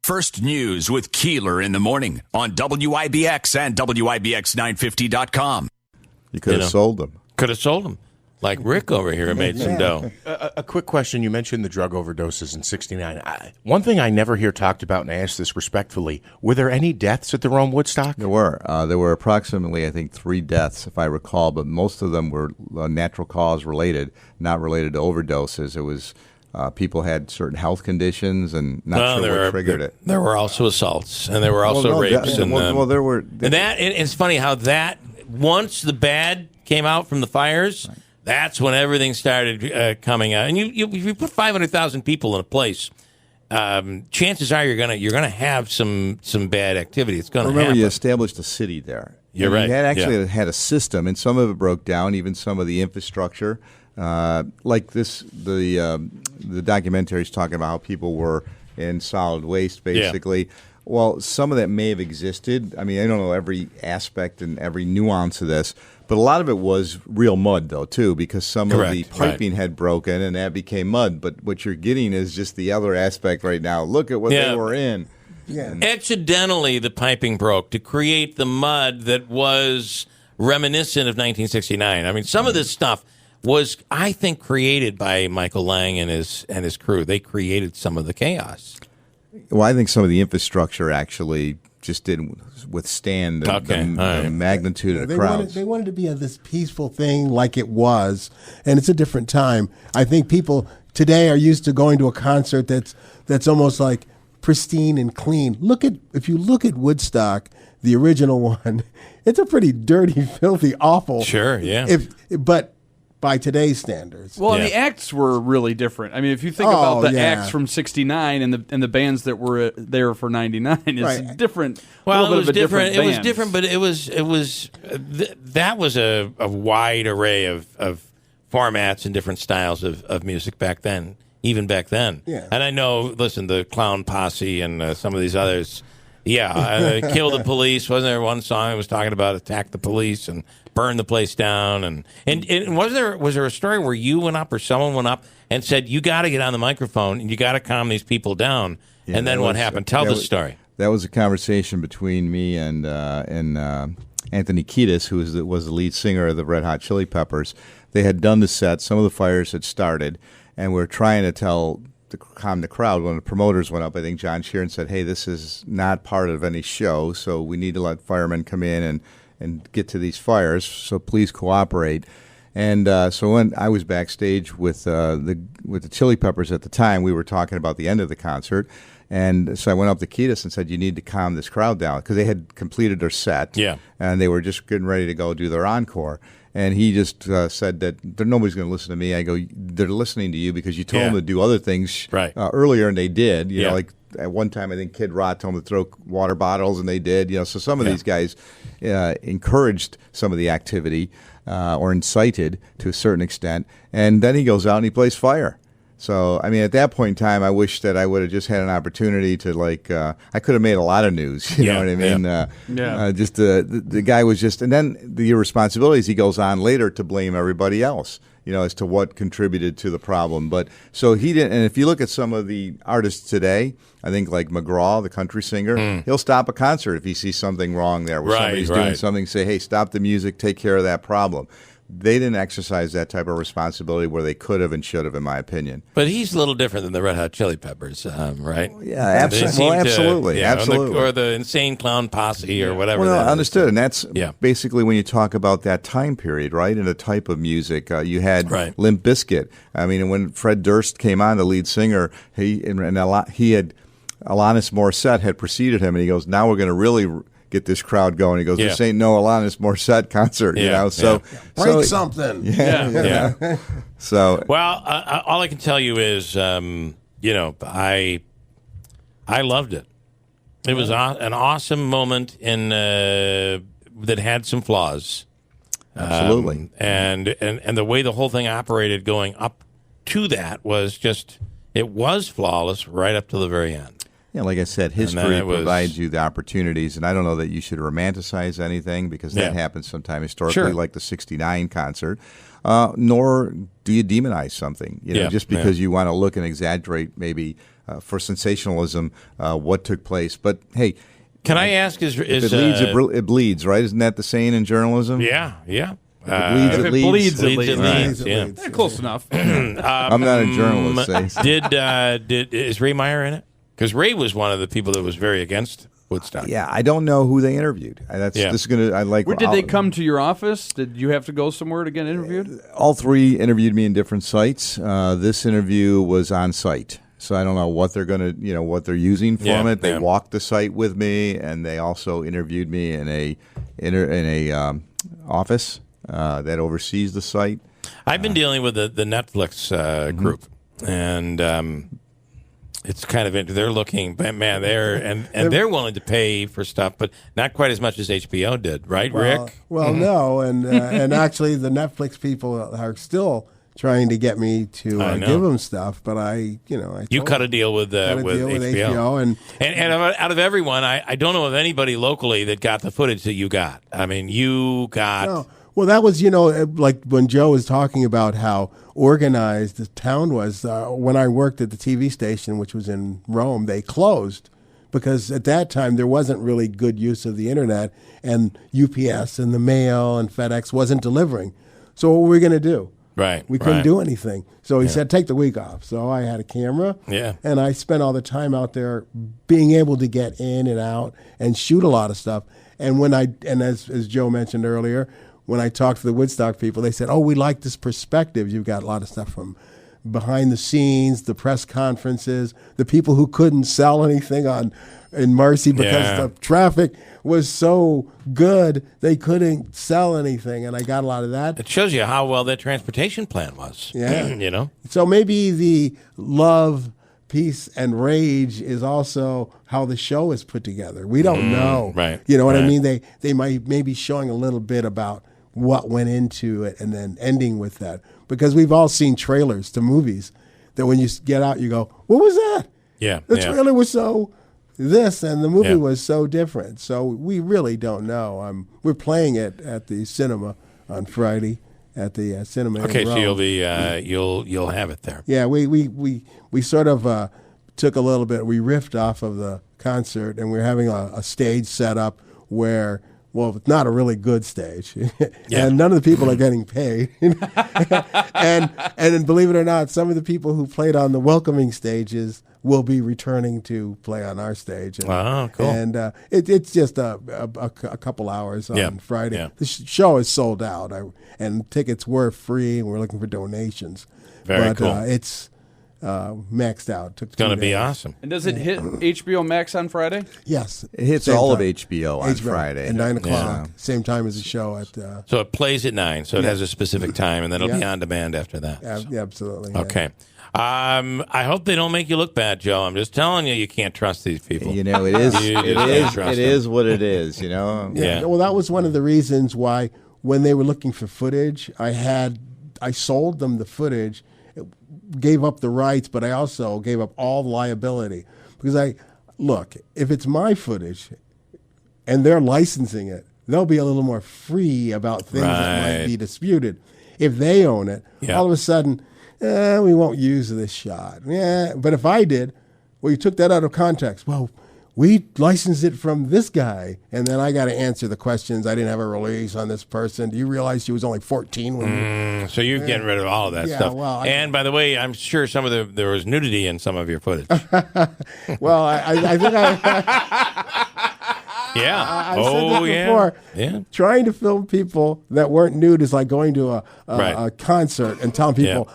First News with Keeler in the morning on WIBX and WIBX950.com. You could have sold them. Could have sold them. Like Rick over here made some dough. A quick question. You mentioned the drug overdoses in 69. One thing I never hear talked about, and I ask this respectfully, were there any deaths at the Rome Woodstock? There were. There were approximately, I think, 3 deaths, if I recall, but most of them were natural cause related, not related to overdoses. It was people had certain health conditions and not sure what triggered it. There were also assaults, and there were also rapes. There were. And it's funny how that, once the bad came out from the fires, right, that's when everything started coming out. And if you put 500,000 people in a place, chances are you're gonna have some bad activity. It's going to happen. Remember, you established a city there. You're right. You had a system, and some of it broke down. Even some of the infrastructure, like this, the documentary is talking about how people were in solid waste, basically. Yeah. Well, some of that may have existed. I mean, I don't know every aspect and every nuance of this. But a lot of it was real mud, though, too, because some of the piping had broken, and that became mud. But what you're getting is just the other aspect right now. Look at what they were in. Yeah. Accidentally, the piping broke to create the mud that was reminiscent of 1969. I mean, some of this stuff was, I think, created by Michael Lang and his crew. They created some of the chaos. Well, I think some of the infrastructure actually just didn't withstand the magnitude of the crowds. They wanted to be this peaceful thing like it was, and it's a different time. I think people today are used to going to a concert that's almost like pristine and clean. If you look at Woodstock, the original one, it's a pretty dirty, filthy, awful. Sure, yeah. But by today's standards. Well, and the acts were really different. I mean, if you think about the acts from '69 and the bands that were there for '99, it's different. Well, it was different. It was different, but that was a wide array of formats and different styles of music back then. Even back then. Yeah. And I know. Listen, the Clown Posse and some of these others. Yeah, Kill the Police. Wasn't there one song that was talking about attack the police and burn the place down? And was there a story where you went up or someone went up and said, you got to get on the microphone and you got to calm these people down? Yeah, and then what happened? Tell the story. That was a conversation between me and Anthony Kiedis, who was the lead singer of the Red Hot Chili Peppers. They had done the set. Some of the fires had started, and we were trying to calm the crowd. When the promoters went up, I think John Sheeran said, hey, this is not part of any show, so we need to let firemen come in and get to these fires, so please cooperate. And so when I was backstage with the Chili Peppers at the time, we were talking about the end of the concert, and so I went up to Kiedis and said, you need to calm this crowd down, because they had completed their set, and they were just getting ready to go do their encore. And he just said that nobody's going to listen to me. I go, they're listening to you because you told them to do other things earlier, and they did. You know, like at one time, I think Kid Rock told them to throw water bottles, and they did. You know, so some of these guys encouraged some of the activity or incited to a certain extent. And then he goes out and he plays Fire. So, I mean, at that point in time, I wish that I would have just had an opportunity to, I could have made a lot of news. You know what I mean? Just the guy was just, and then the irresponsibilities, he goes on later to blame everybody else, as to what contributed to the problem. But so he didn't, and if you look at some of the artists today, I think like McGraw, the country singer, he'll stop a concert if he sees something wrong there, where somebody's doing something, say, hey, stop the music, take care of that problem. They didn't exercise that type of responsibility where they could have and should have, in my opinion. But he's a little different than the Red Hot Chili Peppers, right? Yeah, absolutely. Absolutely. Or the Insane Clown Posse or whatever. Well, understood. And that's basically when you talk about that time period, right, and the type of music. You had Limp Bizkit. I mean, when Fred Durst came on, the lead singer, he had Alanis Morissette had preceded him, and he goes, now we're going to really get this crowd going. He goes, this ain't no Alanis Morissette concert, So break something. So well, all I can tell you is, I loved it. It was an awesome moment that had some flaws. Absolutely, and the way the whole thing operated going up to that was just, it was flawless right up to the very end. Yeah, like I said, history provides you the opportunities, and I don't know that you should romanticize anything because that happens sometime historically, like the '69 concert. Nor do you demonize something, just because you want to look and exaggerate maybe for sensationalism what took place. But hey, can I ask? If it leads, it bleeds, right? Isn't that the saying in journalism? Yeah. If it bleeds, it leads. Yeah. Close enough. I'm not a journalist. Is Ray Meyer in it? Because Ray was one of the people that was very against Woodstock. Yeah, I don't know who they interviewed. This is gonna. I like. Did they come to your office? Did you have to go somewhere to get interviewed? All three interviewed me in different sites. This interview was on site. So I don't know what they're going to, what they're using from it. They walked the site with me, and they also interviewed me in a office that oversees the site. I've been dealing with the Netflix group, and it's kind of they're looking, man, they're willing to pay for stuff, but not quite as much as HBO did, right, Rick? Well, no, and actually the Netflix people are still trying to get me to give them stuff, but I cut a deal with HBO, and out of everyone, I don't know of anybody locally that got the footage that you got. I mean, you got. No. Well, that was like when Joe was talking about how organized the town was. When I worked at the TV station, which was in Rome, they closed because at that time there wasn't really good use of the internet, and UPS and the mail and FedEx wasn't delivering. So what were we going to do? Right. We couldn't do anything. So he said, take the week off. So I had a camera. Yeah. And I spent all the time out there being able to get in and out and shoot a lot of stuff. And as Joe mentioned earlier, when I talked to the Woodstock people, they said, we like this perspective. You've got a lot of stuff from behind the scenes, the press conferences, the people who couldn't sell anything in Marcy because the traffic was so good they couldn't sell anything, and I got a lot of that. It shows you how well that transportation plan was. Yeah. So maybe the love, peace, and rage is also how the show is put together. We don't know. Right. You know what I mean? They might maybe showing a little bit about what went into it and then ending with that. Because we've all seen trailers to movies that when you get out, you go, what was that? Yeah. The trailer was so this and the movie was so different. So we really don't know. We're playing it at the cinema on Friday at the cinema. Okay, in Rome. so you'll be you'll have it there. Yeah, we sort of took a little bit. We riffed off of the concert, and we're having a stage set up where. Well, it's not a really good stage, and none of the people are getting paid. and believe it or not, some of the people who played on the welcoming stages will be returning to play on our stage. And, cool. And it's just a couple hours on Friday. Yeah. The show is sold out, and tickets were free, and we're looking for donations. Very cool. It's maxed out. It's going to be awesome. And does it hit HBO Max on Friday? Yes. It hits Same all time. of HBO on Friday. At 9 o'clock, same time as the show. So it plays at 9, so it has a specific time, and then it'll be on demand after that. Yeah, absolutely. Okay. I hope they don't make you look bad, Joe. I'm just telling you, you can't trust these people. It is. It is what it is. Yeah. Well, that was one of the reasons why when they were looking for footage, I sold them the footage, gave up the rights, but I also gave up all the liability because if it's my footage and they're licensing it, they'll be a little more free about things that might be disputed. If they own it, all of a sudden, we won't use this shot. Yeah, but if I did, you took that out of context. Well, we licensed it from this guy, and then I got to answer the questions. I didn't have a release on this person. Do you realize she was only 14 when So you're getting rid of all of that stuff. Well, and by the way, I'm sure there was nudity in some of your footage. Well, I think Yeah. I've said this before. Yeah. Trying to film people that weren't nude is like going to a concert and telling people,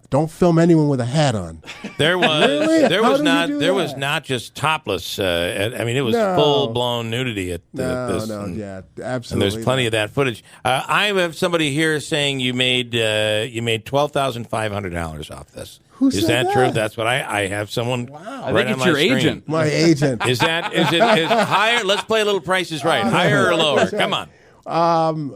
don't film anyone with a hat on. There was Really? there How was do not you do there that? was not just topless. It was No. full blown nudity at this. Absolutely. And there's plenty of that footage. I have somebody here saying you made $12,500 off this. Who Is said that true? that? That's what I have someone. I right think on it's your my screen. agent. My agent. Is it higher? Let's play a little Price is Right. Higher or lower? Come on.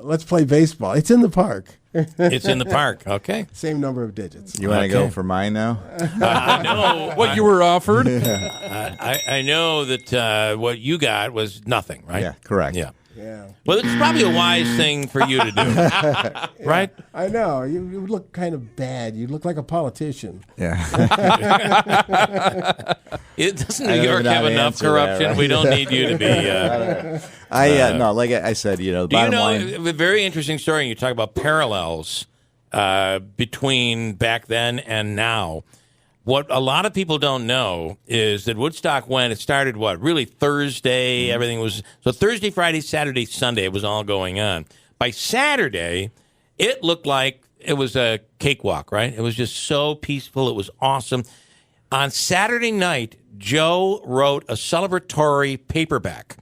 Let's play baseball. It's in the park. It's in the park. Okay. Same number of digits. You want to go for mine now? I know what you were offered. I know that what you got was nothing, right? Yeah, correct. Yeah. Yeah. Well, it's probably a wise thing for you to do, right? I know. You look kind of bad. You look like a politician. Yeah. Doesn't New York have enough corruption? That, right? We don't need you to be. No, like I said, the bottom line. A very interesting story, and you talk about parallels between back then and now. What a lot of people don't know is that Woodstock, it started really Thursday, everything was, so Thursday, Friday, Saturday, Sunday, it was all going on. By Saturday, it looked like it was a cakewalk, right? It was just so peaceful. It was awesome. On Saturday night, Joe wrote a celebratory paperback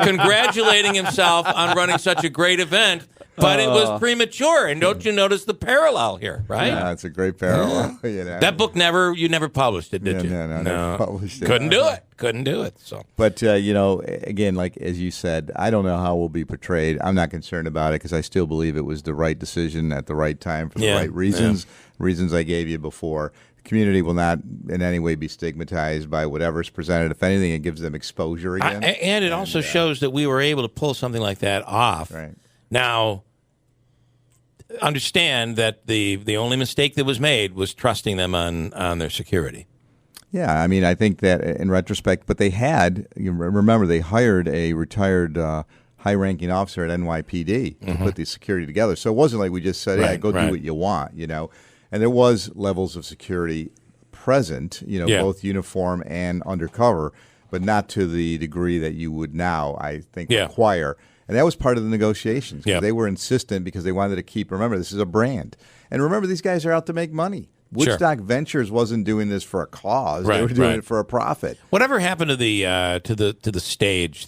congratulating himself on running such a great event. But it was premature, and don't you notice the parallel here, right? Yeah, it's a great parallel. That book you never published it, did you? No, never published it. Couldn't do it. So, but again, like as you said, I don't know how we'll be portrayed. I'm not concerned about it because I still believe it was the right decision at the right time for the right reasons. Reasons I gave you before. The community will not in any way be stigmatized by whatever's presented. If anything, it gives them exposure again, and it also shows that we were able to pull something like that off. Right now. Understand that the only mistake that was made was trusting them on their security. Yeah, I mean, I think that in retrospect, but they had, remember, they hired a retired high-ranking officer at NYPD to put the security together. So it wasn't like we just said, do what you want, And there was levels of security present, both uniform and undercover, but not to the degree that you would now, I think, require. And that was part of the negotiations. They were insistent because they wanted to keep, remember, this is a brand. And remember, these guys are out to make money. Woodstock Ventures wasn't doing this for a cause. They were doing it for a profit. Whatever happened to the stage?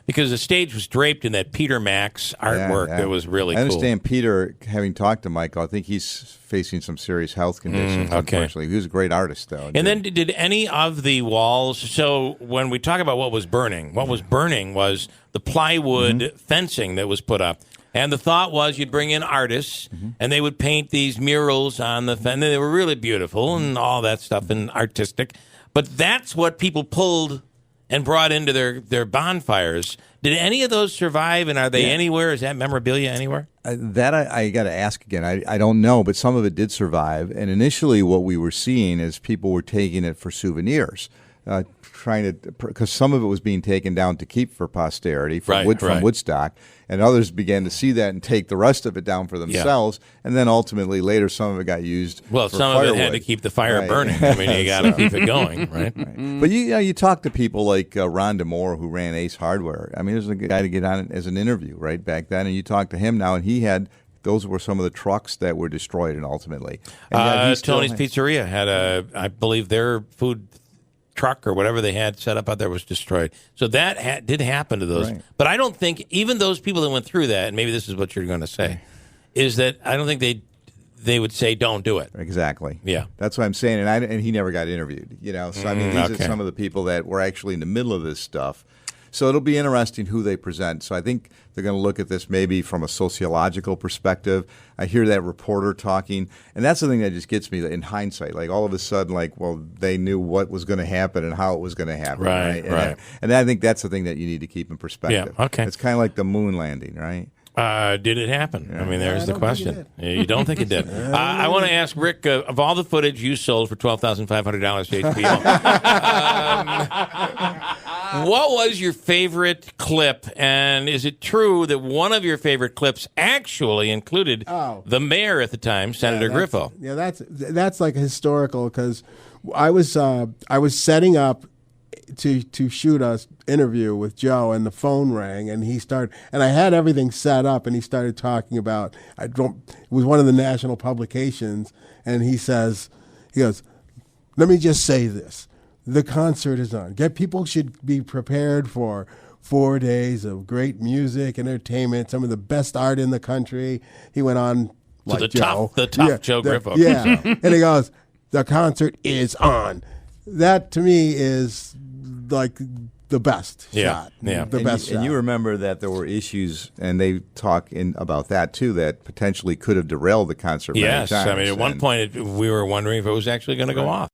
Because the stage was draped in that Peter Max artwork that was really cool. I understand Peter, having talked to Michael, I think he's facing some serious health conditions, unfortunately. He was a great artist, though. And then did any of the walls, so when we talk about what was burning was the plywood fencing that was put up. And the thought was you'd bring in artists, and they would paint these murals on the fence. They were really beautiful and all that stuff and artistic. But that's what people pulled and brought into their bonfires. Did any of those survive, and are they anywhere? Is that memorabilia anywhere? That I got to ask again. I don't know, but some of it did survive. And initially what we were seeing is people were taking it for souvenirs, because some of it was being taken down to keep for posterity from Woodstock, and others began to see that and take the rest of it down for themselves, and then ultimately later some of it got used. Well, for some firewood. of it had to keep the fire burning. I mean, you got to keep it going, right? But you talk to people like Ron DeMore, who ran Ace Hardware. I mean, there's a guy to get on as an interview right back then, and you talk to him now, and he had. Those were some of the trucks that were destroyed, and ultimately, Tony's Pizzeria had I believe their food truck or whatever they had set up out there was destroyed. So that did happen to those. Right. But I don't think even those people that went through that, and maybe this is what you're going to say, is that I don't think they would say don't do it. Exactly. Yeah. That's what I'm saying. And he never got interviewed. So I mean, these are some of the people that were actually in the middle of this stuff. So it'll be interesting who they present. So I think they're going to look at this maybe from a sociological perspective. I hear that reporter talking, and that's the thing that just gets me in hindsight. Like all of a sudden, they knew what was going to happen and how it was going to happen. Right. And I think that's the thing that you need to keep in perspective. Yeah, okay. It's kind of like the moon landing, right? Did it happen? Yeah. I mean, there's the question. You don't think it did? I want to ask Rick, of all the footage you sold for $12,500 to HBO, what was your favorite clip? And is it true that one of your favorite clips actually included the mayor at the time, Senator Griffo? Yeah, that's like historical because I was setting up to shoot a interview with Joe, and the phone rang, and he started, and I had everything set up, and he started talking about it was one of the national publications, and he goes, let me just say this. The concert is on. People should be prepared for 4 days of great music, entertainment, some of the best art in the country. He went on like the Joe. Tough Joe Griffo. Yeah. And he goes, the concert is on. That to me is like the best Yeah, shot. yeah. The best shot. And you remember that there were issues, and they talk about that too, that potentially could have derailed the concert. Yes, many times. I mean, at one point we were wondering if it was actually going to go off.